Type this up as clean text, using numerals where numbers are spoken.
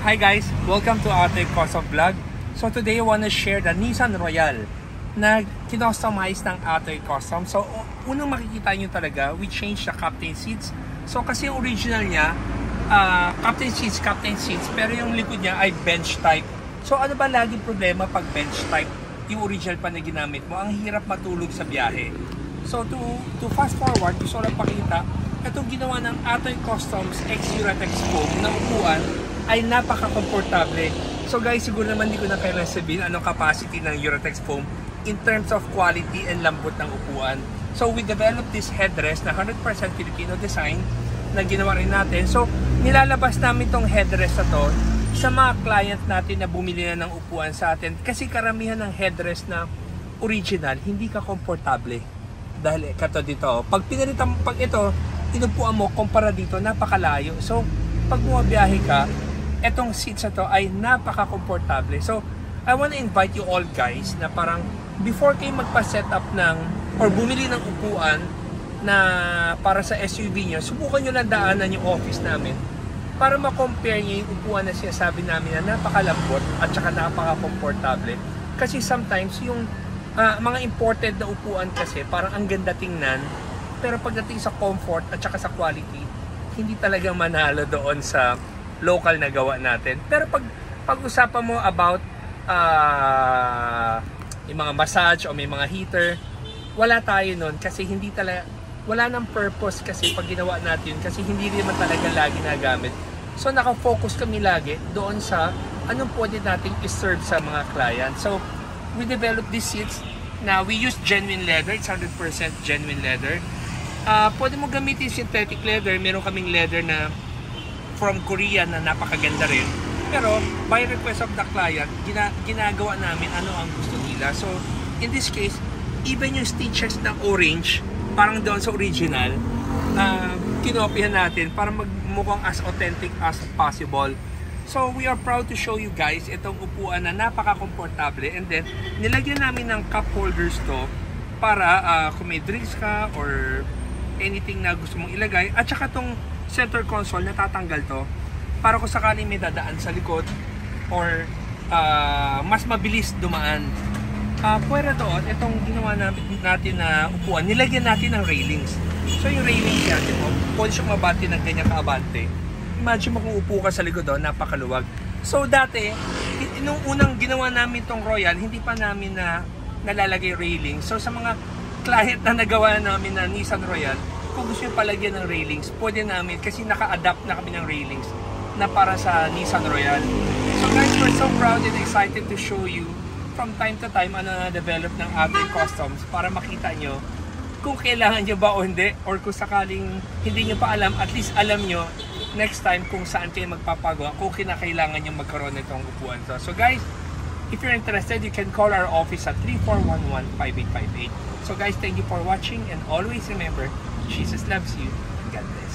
Hi guys! Welcome to Atoy Custom Vlog. So today I want to share the Nissan Royale na kinostomize ng Atoy Custom. So unang makikita nyo talaga, we changed the captain seats. So kasi yung original niya, captain seats, pero yung likod niya ay bench type. So ano ba laging problema pag bench type? Yung original pa na ginamit mo, ang hirap matulog sa biyahe. So to fast forward, gusto ko lang pakita, itong ginawa ng Atoy Customs X Uratex Foam na upuan ay napaka-komportable. So guys, siguro naman hindi ko na kailangan sabihin anong capacity ng Uratex Foam in terms of quality and lambot ng upuan. So we developed this headrest na 100% Filipino design na ginawa rin natin. So nilalabas namin tong headrest na to sa mga client natin na bumili na ng upuan sa atin. Kasi karamihan ng headrest na original, hindi ka komportable. Dahil kato dito, pag pinalitan, pag ito, inupuan mo, kumpara dito, napakalayo. So pag bumabiyahe ka, etong seats na to ay napaka-komportable. So, I want to invite you all guys na parang before kayo magpa-set up ng or bumili ng upuan na para sa SUV nyo, subukan nyo lang daanan yung office namin para ma-compare nyo yung upuan na sinasabi namin na napakalambot at saka napaka-komportable. Kasi sometimes yung mga imported na upuan kasi parang ang ganda tingnan, pero pagdating sa comfort at saka sa quality, hindi talaga manalo doon sa local na gawa natin. Pero pag-usapan mo about yung mga massage o may mga heater, wala tayo nun kasi hindi talaga, wala nang purpose kasi pag ginawa natin yun kasi hindi naman talaga lagi nagamit. So nakafocus kami lagi doon sa anong pwede natin i-serve sa mga client. So we developed these seats na we use genuine leather, it's 100% genuine leather. Pwede mo gamitin synthetic leather, meron kaming leather na from Korea na napakaganda rin. Pero by request of the client, ginagawa namin ano ang gusto nila. So in this case, even yung stitches ng orange, parang doon sa original, kinopyahan natin para magmukhang as authentic as possible. So we are proud to show you guys itong upuan na napaka-komportable, and then nilagyan namin ng cup holders to para kung may drinks ka or anything na gusto mong ilagay, at saka tong center console natatanggal to para kung sakaling may dadaan sa likod or mas mabilis dumaan. Pwera doon, itong ginawa natin na upuan, nilagyan natin ng railings. So yung railings natin mo, pwede siyang mabati ng ganyan kaabante. Imagine mo kung upo ka sa likod doon, napakaluwag. So dati, nung unang ginawa namin tong Royal, hindi pa namin na nalalagay railings. So sa mga client na nagawa namin na Nissan Royale, kung gusto nyo palagyan ng railings, pwede namin kasi naka-adapt na kami ng railings na para sa Nissan Royale. So guys, we're so proud and excited to show you from time to time ano na-develop ng Atoy Customs para makita nyo kung kailangan nyo ba o hindi, or kung sakaling hindi nyo pa alam, at least alam nyo next time kung saan kayo magpapagawa, kung kinakailangan nyo magkaroon nitong upuan. So guys, if you're interested, you can call our office at 3411-5858. So guys, thank you for watching, and always remember, Jesus loves you. God bless.